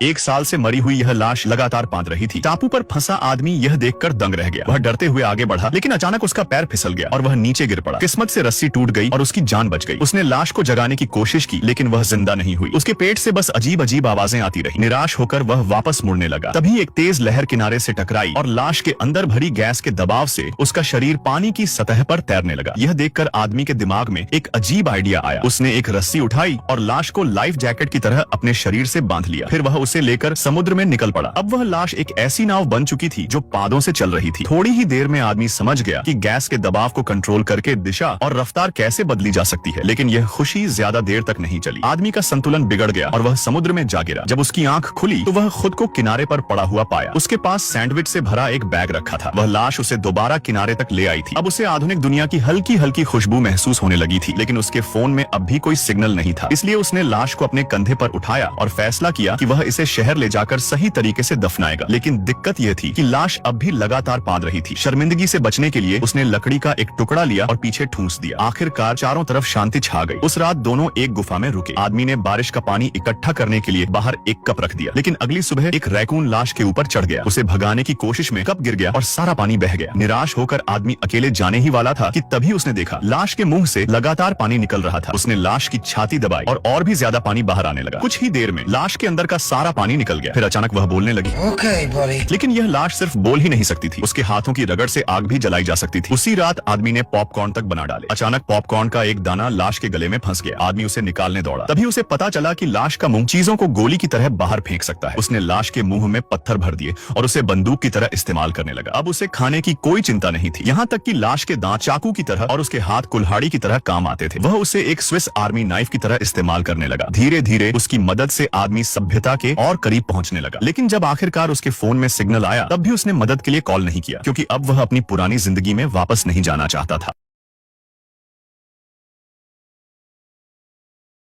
1 साल से मरी हुई यह लाश लगातार पाद रही थी। टापू पर फंसा आदमी यह देखकर दंग रह गया। वह डरते हुए आगे बढ़ा, लेकिन अचानक उसका पैर फिसल गया और वह नीचे गिर पड़ा। किस्मत से रस्सी टूट गई और उसकी जान बच गई। उसने लाश को जगाने की कोशिश की, लेकिन वह जिंदा नहीं हुई। उसके पेट से बस अजीब अजीब आवाजें आती रही। निराश होकर वह वापस मुड़ने लगा। तभी एक तेज लहर किनारे से टकराई और लाश के अंदर भरी गैस के दबाव से उसका शरीर पानी की सतह पर तैरने लगा। यह देखकर आदमी के दिमाग में एक अजीब आइडिया आया। उसने एक रस्सी उठाई और लाश को लाइफ जैकेट की तरह अपने शरीर से बांध लिया। फिर वह उसे लेकर समुद्र में निकल पड़ा। अब वह लाश एक ऐसी नाव बन चुकी थी जो पादों से चल रही थी। थोड़ी ही देर में आदमी समझ गया कि गैस के दबाव को कंट्रोल करके दिशा और रफ्तार कैसे बदली जा सकती है। लेकिन यह खुशी ज्यादा देर तक नहीं चली। आदमी का संतुलन बिगड़ गया और वह समुद्र में जा गिरा। जब उसकी आंख खुली तो वह खुद को किनारे पर पड़ा हुआ पाया। उसके पास सैंडविच से भरा एक बैग रखा था। वह लाश उसे दोबारा किनारे तक ले आई थी। अब उसे आधुनिक दुनिया की हल्की हल्की खुशबू महसूस होने लगी थी, लेकिन उसके फोन में अब भी कोई सिग्नल नहीं था। इसलिए उसने लाश को अपने कंधे पर उठाया और फैसला किया कि वह इसे शहर ले जाकर सही तरीके से दफनाएगा। लेकिन दिक्कत यह थी कि लाश अब भी लगातार पाद रही थी। शर्मिंदगी से बचने के लिए उसने लकड़ी का एक टुकड़ा लिया और पीछे ठूंस दिया। आखिरकार चारों तरफ शांति छा गई। उस रात दोनों एक गुफा में रुके। आदमी ने बारिश का पानी इकट्ठा करने के लिए बाहर एक कप रख दिया, लेकिन अगली सुबह एक रैकून लाश के ऊपर चढ़ गया। उसे भगाने की कोशिश में कप गिर गया और सारा पानी बह गया। निराश होकर आदमी अकेले जाने ही वाला था कि तभी उसने देखा लाश के मुंह से लगातार पानी निकल रहा था। उसने लाश की छाती दबाई और भी ज्यादा पानी बाहर आने लगा। कुछ ही देर में लाश के अंदर का सारा पानी निकल गया। फिर अचानक वह बोलने लगी, लेकिन यह लाश सिर्फ बोल ही नहीं सकती थी। उसके हाथों की रगड़ से आग भी जलाई जा सकती थी। उसी रात आदमी ने पॉपकॉर्न तक बना डाले। अचानक पॉपकॉर्न का एक दाना लाश के गले में फंस गया। आदमी उसे निकालने दौड़ा। तभी उसे पता चला कि लाश का मुंह चीजों को गोली की तरह बाहर फेंक सकता है। उसने लाश के मुंह में पत्थर भर दिए और उसे बंदूक की तरह इस्तेमाल करने लगा। अब उसे खाने की कोई चिंता नहीं थी, यहाँ तक कि लाश के दांत चाकू की तरह और उसके हाथ कुल्हाड़ी की तरह काम आते थे। वह उसे एक स्विस आर्मी नाइफ की तरह इस्तेमाल करने लगा। धीरे धीरे उसकी मदद से आदमी सभ्यता के और करीब पहुंचने लगा। लेकिन जब आखिरकार उसके फोन में सिग्नल आया, तब भी उसने मदद के लिए कॉल नहीं किया, क्योंकि अब वह अपनी पुरानी जिंदगी में वापस नहीं जाना चाहता था।